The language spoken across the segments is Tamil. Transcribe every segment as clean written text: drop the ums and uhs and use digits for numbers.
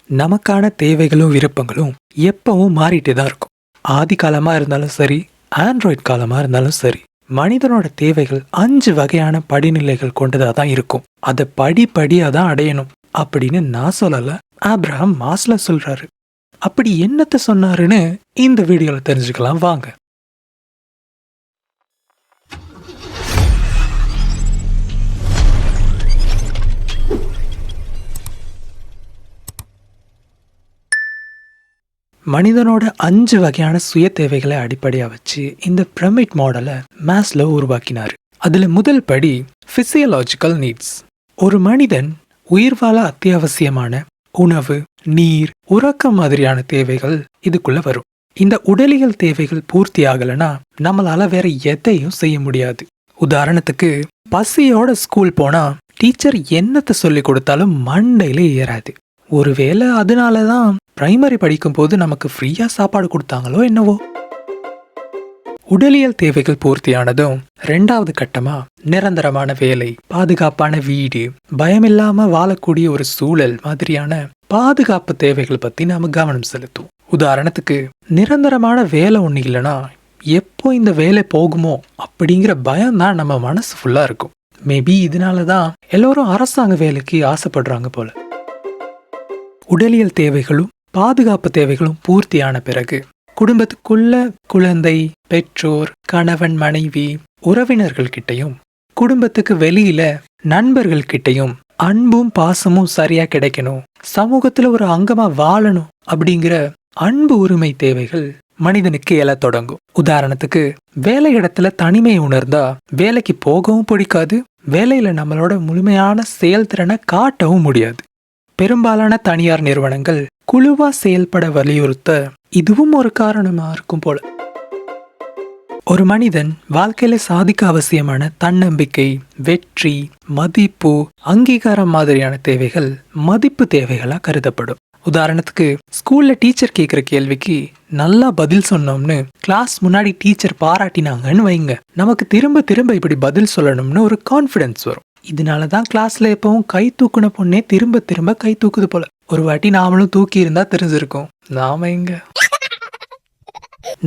நமக்கான தேவைகளும் விருப்பங்களும் எப்பவும் மாறிட்டே தான் இருக்கும். ஆதி காலமா இருந்தாலும் சரி, ஆண்ட்ராய்ட் காலமா இருந்தாலும் சரி, மனிதனோட தேவைகள் 5 வகையான படிநிலைகள் கொண்டதா தான் இருக்கும். அதை படிப்படியா தான் அடையணும் அப்படின்னு நான் சொல்லல, ஆப்ரஹாம் மாஸ்லோ சொல்றாரு. அப்படி என்னத்த சொன்னாருன்னு இந்த வீடியோல தெரிஞ்சுக்கலாம் வாங்க. மனிதனோட 5 வகையான சுய தேவைகளை அடிப்படையா வச்சு இந்த பிரமிட் மாடலை மாஸ்லோ உருவாக்கினார். அதுல முதல் படி பிசியலாஜிக்கல் நீட்ஸ். ஒரு மனிதன் உயிர் வாழ அத்தியாவசியமான உணவு, நீர், உறக்கம் மாதிரியான தேவைகள் இதுக்குள்ள வரும். இந்த உடலியல் தேவைகள் பூர்த்தி ஆகலைன்னா நம்மளால வேற எதையும் செய்ய முடியாது. உதாரணத்துக்கு, பசியோட ஸ்கூல் போனா டீச்சர் என்னத்தை சொல்லி கொடுத்தாலும் மண்டையில ஏறாது. ஒருவேளை அதனாலதான் பிரைமரி படிக்கும் போது நமக்கு ஃப்ரீயா சாப்பாடு கொடுத்தாங்களோ என்னவோ. உடலியல் தேவைகள் பூர்த்தியானதும் 2வது கட்டமா நிரந்தரமான வேலை, பாதுகாப்பான வீடு, பயமில்லாம வாழக்கூடிய ஒரு சூழல் மாதிரியான பாதுகாப்பு தேவைகள் பத்தி நாம கவனம் செலுத்துவோம். உதாரணத்துக்கு, நிரந்தரமான வேலை ஒண்ணு இல்லைன்னா எப்போ இந்த வேலை போகுமோ அப்படிங்கிற பயம் தான் நம்ம மனசு ஃபுல்லா இருக்கும். மேபி இதனாலதான் எல்லாரும் அரசாங்க வேலைக்கு ஆசைப்படுறாங்க போல. உடலியல் தேவைகளும் பாதுகாப்பு தேவைகளும் பூர்த்தியான பிறகு குடும்பத்துக்குள்ள குழந்தை, பெற்றோர், கணவன், மனைவி, உறவினர்கள் கிட்டையும் குடும்பத்துக்கு வெளியில நண்பர்கள் கிட்டையும் அன்பும் பாசமும் சரியா கிடைக்கணும், சமூகத்துல ஒரு அங்கமா வாழணும் அப்படிங்கிற அன்பு உரிமை தேவைகள் மனிதனுக்கு எழத் தொடங்கும். உதாரணத்துக்கு, வேலை இடத்துல தனிமை உணர்ந்தா வேலைக்கு போகவும் பிடிக்காது, வேலையில நம்மளோட முழுமையான செயல்திறனை காட்டவும் முடியாது. பெரும்பாலான தனியார் நிறுவனங்கள் குழுவா செயல்பட வலியுறுத்த இதுவும் ஒரு காரணமா இருக்கும் போல. ஒரு மனிதன் வாழ்க்கையில சாதிக்க அவசியமான தன்னம்பிக்கை, வெற்றி, மதிப்பு, அங்கீகாரம் மாதிரியான தேவைகள் மதிப்பு தேவைகளா கருதப்படும். உதாரணத்துக்கு, ஸ்கூல்ல டீச்சர் கேட்கிற கேள்விக்கு நல்லா பதில் சொன்னோம்னு கிளாஸ் முன்னாடி டீச்சர் பாராட்டினாங்கன்னு வைங்க, நமக்கு திரும்ப திரும்ப இப்படி பதில் சொல்லணும்னு ஒரு கான்ஃபிடன்ஸ் வரும். இதனாலதான் கிளாஸ்ல எப்பவும் கை தூக்குன பொண்ணே திரும்ப திரும்ப கை தூக்குது போல. ஒரு வாட்டி நாமளும் தூக்கி இருந்தா தெரிஞ்சிருக்கும், நாம எங்க.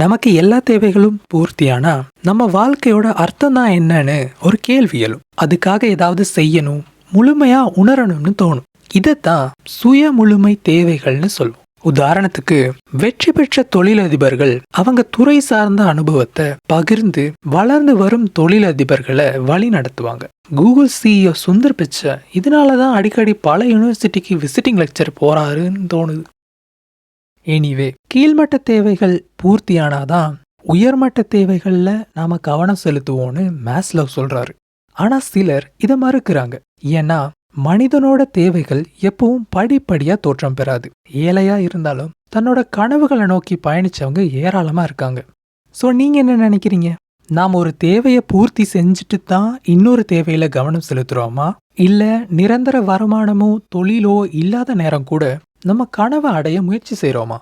நமக்கு எல்லா தேவைகளும் பூர்த்தியானா நம்ம வாழ்க்கையோட அர்த்தம் தான் என்னன்னு ஒரு கேள்வி எழும். அதுக்காக ஏதாவது செய்யணும், முழுமையா உணரணும்னு தோணும். இதைத்தான் சுய முழுமை தேவைகள்னு சொல்லுவோம். உதாரணத்துக்கு, வெற்றி பெற்ற தொழிலதிபர்கள் அவங்க துறை சார்ந்த அனுபவத்தை பகிர்ந்து வளர்ந்து வரும் தொழிலதிபர்களை வழி நடத்துவாங்க. கூகுள் சிஇஓ சுந்தர் பிச்சை இதனாலதான் அடிக்கடி பல யூனிவர்சிட்டிக்கு விசிட்டிங் லெக்சர் போறாருன்னு தோணுது. எனிவே, கீழ்மட்ட தேவைகள் பூர்த்தியானாதான் உயர்மட்ட தேவைகள்ல நாம கவனம் செலுத்துவோம்னு மாஸ்லோ சொல்றாரு. ஆனா சிலர் இதை மறுக்கிறாங்க. ஏன்னா மனிதனோட தேவைகள் எப்பவும் படிப்படியா தோற்றம் பெறாது. ஏழையா இருந்தாலும் தன்னோட கனவுகளை நோக்கி பயணிச்சவங்க ஏராளமா இருக்காங்க. சோ நீங்க என்ன நினைக்கிறீங்க? நாம் ஒரு தேவையை பூர்த்தி செஞ்சுட்டு தான் இன்னொரு தேவையில கவனம் செலுத்துறோமா, இல்ல நிரந்தர வருமானமோ தொழிலோ இல்லாத நேரம் கூட நம்ம கனவை அடைய முயற்சி செய்யறோமா?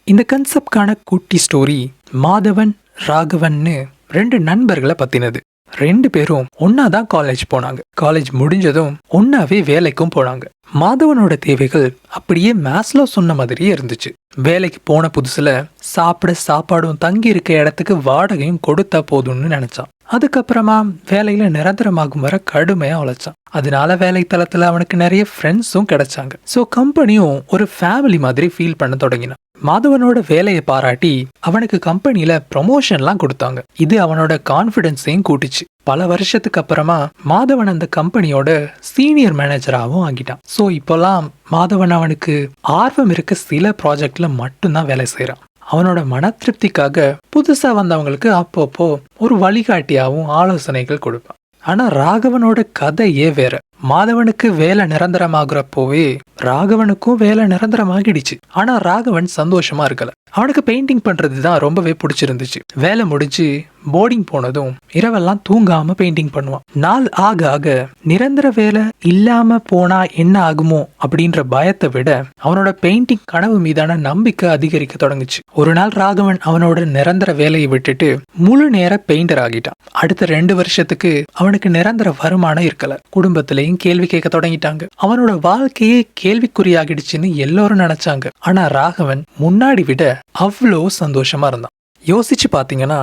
இந்த கன்செப்ட்கான குட்டி ஸ்டோரி மாதவன், ராகவன்னு 2 நண்பர்களை பத்தினது. 2 பேரும் ஒன்னாதான் காலேஜ் போனாங்க. காலேஜ் முடிஞ்சதும் ஒன்னாவே வேலைக்கும் போனாங்க. மாதவனோட தேவைகள் அப்படியே மாஸ்லோ சொன்ன மாதிரியே இருந்துச்சு. வேலைக்கு போன புதுசுல சாப்பிட சாப்பாடும் தங்கி இருக்க இடத்துக்கு வாடகையும் கொடுத்தா போதும்னு நினைச்சான். அதுக்கப்புறமா வேலையில நிரந்தரமாகும் வர கடுமையா உழைச்சான். அதனால வேலை தளத்துல அவனுக்கு நிறைய ஃப்ரெண்ட்ஸும் கிடைச்சாங்க. சோ கம்பெனியும் ஒரு ஃபேமிலி மாதிரி ஃபீல் பண்ண தொடங்கினான். மாதவனோட வேலையை பாராட்டி அவனுக்கு கம்பெனில ப்ரொமோஷன்லாம் கொடுத்தாங்க. இது அவனோட கான்ஃபிடன்ஸையும் கூட்டிச்சு. பல வருஷத்துக்கு அப்புறமா மாதவன் அந்த கம்பெனியோட சீனியர் மேனேஜராகவும் ஆகிட்டான். சோ இப்போலாம் மாதவன் அவனுக்கு ஆர்வம் இருக்க சில ப்ராஜெக்ட்ல மட்டும்தான் வேலை செய்யறான். அவனோட மன திருப்திக்காக புதுசா வந்தவங்களுக்கு அப்பப்போ ஒரு வழிகாட்டியாவும் ஆலோசனைகள் கொடுப்பான். ஆனா ராகவனோட கதையே வேற. மாதவனுக்கு வேலை நிரந்தரமாகறப்போவே ராகவனுக்கும் வேலை நிரந்தரமாகிடுச்சு. ஆனா ராகவன் சந்தோஷமா இருக்கல. அவனுக்கு பெயிண்டிங் பண்றது தான் ரொம்பவே பிடிச்சிருந்துச்சு. வேலை முடிச்சு போர்டிங் போனதும் இரவெல்லாம் தூங்காம பெயிண்டிங் பண்ணுவான். நாள் ஆக ஆக நிரந்தர வேலை இல்லாம போனா என்ன ஆகுமோ அப்படின்ற பயத்தை விட அவனோட பெயிண்டிங் கனவு மீதான நம்பிக்கை அதிகரிக்க தொடங்குச்சு. ஒரு நாள் ராகவன் அவனோட நிரந்தர வேலையை விட்டுட்டு முழு நேர பெயிண்டர் ஆகிட்டான். அடுத்த 2 வருஷத்துக்கு அவனுக்கு நிரந்தர வருமானம் இருக்கல. குடும்பத்திலையும் மேலையும் கேள்வி கேட்க தொடங்கிட்டாங்க. அவனோட வாழ்க்கையே கேள்விக்குறியாகிடுச்சுன்னு எல்லாரும் நினைச்சாங்க. ஆனா ராகவன் முன்னாடி விட அவ்வளோ சந்தோஷமா இருந்தான். யோசிச்சு பாத்தீங்கன்னா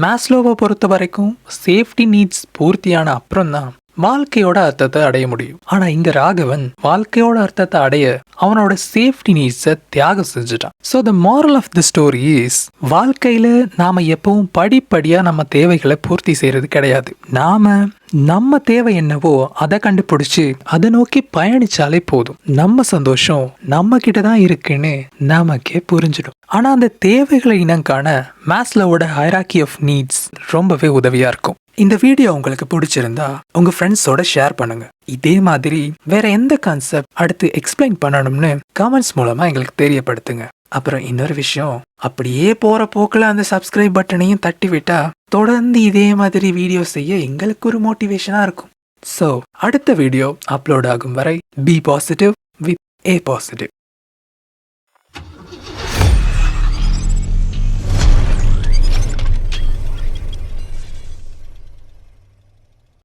மேஸ்லோவை பொறுத்த வரைக்கும் சேஃப்டி நீட்ஸ் பூர்த்தியான அப்புறம் தான் வாழ்க்கையோட அர்த்தத்தை அடைய முடியும். ஆனா இங்க ராகவன் வாழ்க்கையோட அர்த்தத்தை அடைய அவனோட சேஃப்டி நீட்ஸை தியாகம் செஞ்சுட்டான். So the moral of the story is, வாழ்க்கையில நாம எப்பவும் படிப்படியா நம்ம தேவைகளை பூர்த்தி செய்யறது கிடையாது. நாம நம்ம தேவை என்னவோ அதை கண்டுபிடிச்சு அதை நோக்கி பயணிச்சாலே போதும். நம்ம சந்தோஷம் நம்ம கிட்ட தான் இருக்குன்னு நமக்கே புரிஞ்சிடும். ஆனா அந்த தேவைகளை இனம் காண மேஸ்லோவோட ஹைரார்கி ஆஃப் நீட்ஸ் ரொம்பவே உதவியா இருக்கும். இந்த வீடியோ உங்களுக்கு பிடிச்சிருந்தா உங்க ஃப்ரெண்ட்ஸோட ஷேர் பண்ணுங்க. இதே மாதிரி வேற எந்த கான்செப்ட் அடுத்து எக்ஸ்பிளைன் பண்ணணும்னு கமெண்ட்ஸ் மூலமா எங்களுக்கு தெரியப்படுத்துங்க. அப்புறம் இன்னொரு விஷயம், அப்படியே போற போக்குல அந்த சப்ஸ்கிரைப் பட்டனையும் தட்டி விட்டா தொடர்ந்து இதே மாதிரி வீடியோ செய்ய எங்களுக்கு ஒரு மோட்டிவேஷனா இருக்கும். ஸோ அடுத்த வீடியோ அப்லோட் ஆகும் வரை be positive with a positive.